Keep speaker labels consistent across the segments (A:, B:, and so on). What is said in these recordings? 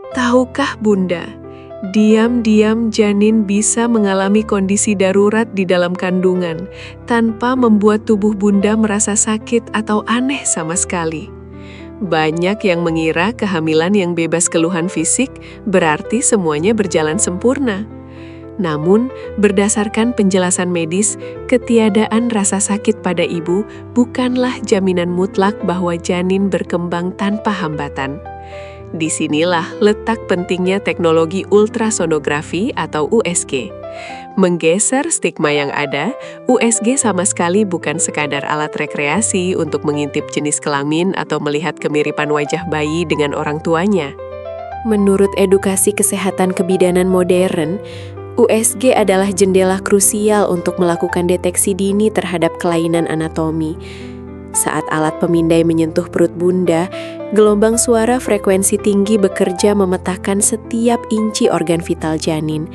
A: Tahukah Bunda, diam-diam janin bisa mengalami kondisi darurat di dalam kandungan tanpa membuat tubuh Bunda merasa sakit atau aneh sama sekali. Banyak yang mengira kehamilan yang bebas keluhan fisik berarti semuanya berjalan sempurna. Namun, berdasarkan penjelasan medis, ketiadaan rasa sakit pada ibu bukanlah jaminan mutlak bahwa janin berkembang tanpa hambatan. Disinilah letak pentingnya teknologi ultrasonografi atau USG. Menggeser stigma yang ada, USG sama sekali bukan sekadar alat rekreasi untuk mengintip jenis kelamin atau melihat kemiripan wajah bayi dengan orang tuanya.
B: Menurut edukasi kesehatan kebidanan modern, USG adalah jendela krusial untuk melakukan deteksi dini terhadap kelainan anatomi. Saat alat pemindai menyentuh perut Bunda, gelombang suara frekuensi tinggi bekerja memetakan setiap inci organ vital janin.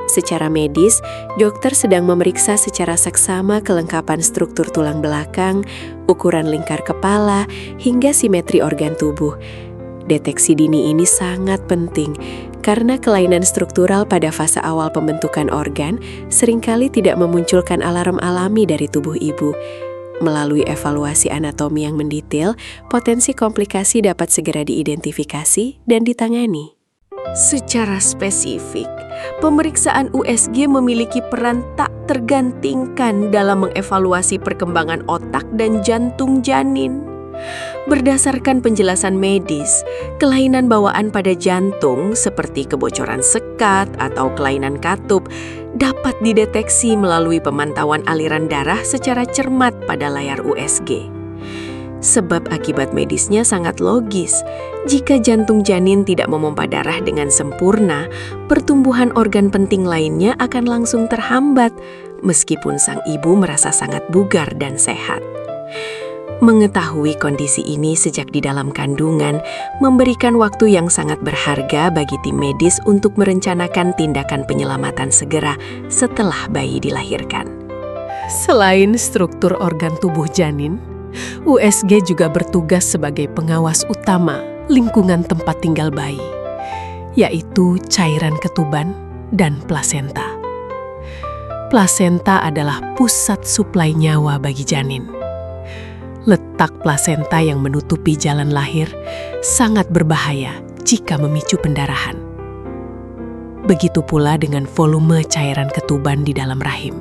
B: Secara medis, dokter sedang memeriksa secara seksama kelengkapan struktur tulang belakang, ukuran lingkar kepala, hingga simetri organ tubuh. Deteksi dini ini sangat penting karena kelainan struktural pada fase awal pembentukan organ seringkali tidak memunculkan alarm alami dari tubuh ibu. Melalui evaluasi anatomi yang mendetail, potensi komplikasi dapat segera diidentifikasi dan ditangani.
C: Secara spesifik, pemeriksaan USG memiliki peran tak tergantikan dalam mengevaluasi perkembangan otak dan jantung janin. Berdasarkan penjelasan medis, kelainan bawaan pada jantung seperti kebocoran sekat atau kelainan katup dapat dideteksi melalui pemantauan aliran darah secara cermat pada layar USG. Sebab akibat medisnya sangat logis. Jika jantung janin tidak memompa darah dengan sempurna, pertumbuhan organ penting lainnya akan langsung terhambat, meskipun sang ibu merasa sangat bugar dan sehat. Mengetahui kondisi ini sejak di dalam kandungan memberikan waktu yang sangat berharga bagi tim medis untuk merencanakan tindakan penyelamatan segera setelah bayi dilahirkan.
A: Selain struktur organ tubuh janin, USG juga bertugas sebagai pengawas utama lingkungan tempat tinggal bayi, yaitu cairan ketuban dan plasenta. Plasenta adalah pusat suplai nyawa bagi janin. Letak plasenta yang menutupi jalan lahir sangat berbahaya jika memicu pendarahan. Begitu pula dengan volume cairan ketuban di dalam rahim.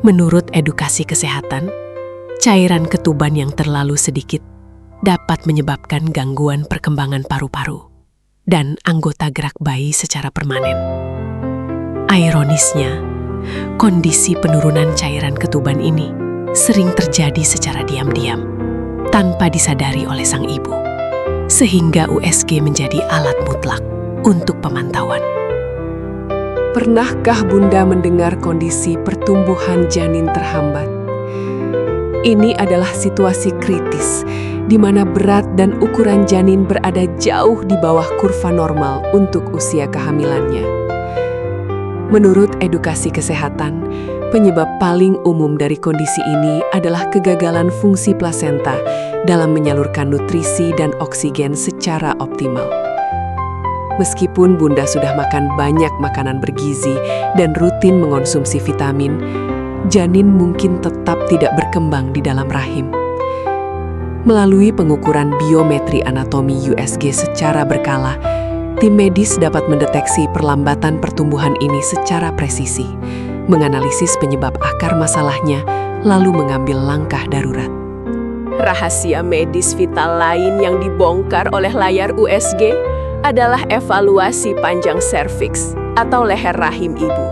A: Menurut edukasi kesehatan, cairan ketuban yang terlalu sedikit dapat menyebabkan gangguan perkembangan paru-paru dan anggota gerak bayi secara permanen. Ironisnya, kondisi penurunan cairan ketuban ini sering terjadi secara diam-diam, tanpa disadari oleh sang ibu, sehingga USG menjadi alat mutlak untuk pemantauan.
C: Pernahkah Bunda mendengar kondisi pertumbuhan janin terhambat? Ini adalah situasi kritis, di mana berat dan ukuran janin berada jauh di bawah kurva normal untuk usia kehamilannya. Menurut edukasi kesehatan, penyebab paling umum dari kondisi ini adalah kegagalan fungsi plasenta dalam menyalurkan nutrisi dan oksigen secara optimal. Meskipun Bunda sudah makan banyak makanan bergizi dan rutin mengonsumsi vitamin, janin mungkin tetap tidak berkembang di dalam rahim. Melalui pengukuran biometri anatomi USG secara berkala, tim medis dapat mendeteksi perlambatan pertumbuhan ini secara presisi, menganalisis penyebab akar masalahnya, lalu mengambil langkah darurat.
B: Rahasia medis vital lain yang dibongkar oleh layar USG adalah evaluasi panjang serviks atau leher rahim ibu.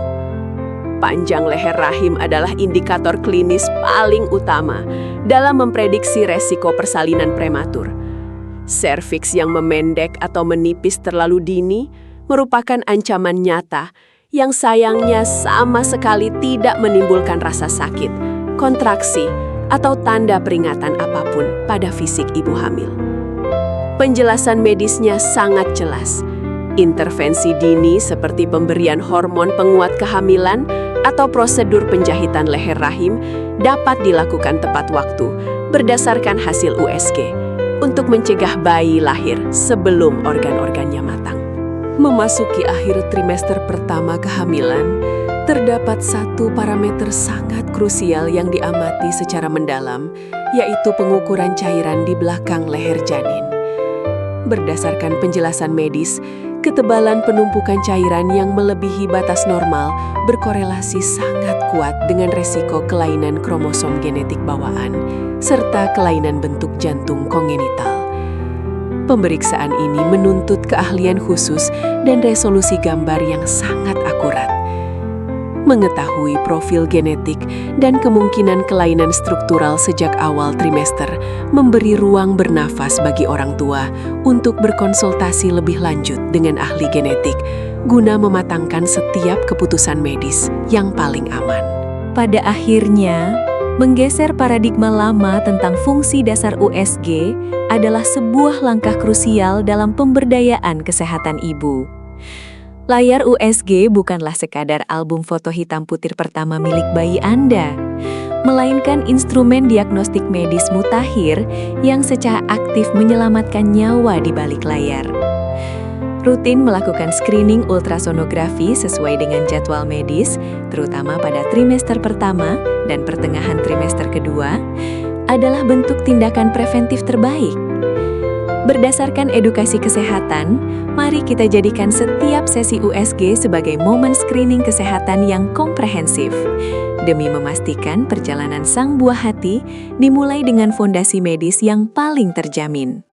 B: Panjang leher rahim adalah indikator klinis paling utama dalam memprediksi resiko persalinan prematur. Serviks yang memendek atau menipis terlalu dini merupakan ancaman nyata yang sayangnya sama sekali tidak menimbulkan rasa sakit, kontraksi, atau tanda peringatan apapun pada fisik ibu hamil. Penjelasan medisnya sangat jelas. Intervensi dini seperti pemberian hormon penguat kehamilan atau prosedur penjahitan leher rahim dapat dilakukan tepat waktu berdasarkan hasil USG
C: untuk mencegah bayi lahir sebelum organ-organnya matang. Memasuki akhir trimester pertama kehamilan, terdapat satu parameter sangat krusial yang diamati secara mendalam, yaitu pengukuran cairan di belakang leher janin. Berdasarkan penjelasan medis, ketebalan penumpukan cairan yang melebihi batas normal berkorelasi sangat kuat dengan resiko kelainan kromosom genetik bawaan, serta kelainan bentuk jantung kongenital. Pemeriksaan ini menuntut keahlian khusus dan resolusi gambar yang sangat akurat. Mengetahui profil genetik dan kemungkinan kelainan struktural sejak awal trimester memberi ruang bernafas bagi orang tua untuk berkonsultasi lebih lanjut dengan ahli genetik guna mematangkan setiap keputusan medis yang paling aman.
D: Pada akhirnya, menggeser paradigma lama tentang fungsi dasar USG adalah sebuah langkah krusial dalam pemberdayaan kesehatan ibu. Layar USG bukanlah sekadar album foto hitam putih pertama milik bayi Anda, melainkan instrumen diagnostik medis mutakhir yang secara aktif menyelamatkan nyawa di balik layar. Rutin melakukan screening ultrasonografi sesuai dengan jadwal medis, terutama pada trimester pertama dan pertengahan trimester kedua, adalah bentuk tindakan preventif terbaik. Berdasarkan edukasi kesehatan, mari kita jadikan setiap sesi USG sebagai momen screening kesehatan yang komprehensif, demi memastikan perjalanan sang buah hati dimulai dengan fondasi medis yang paling terjamin.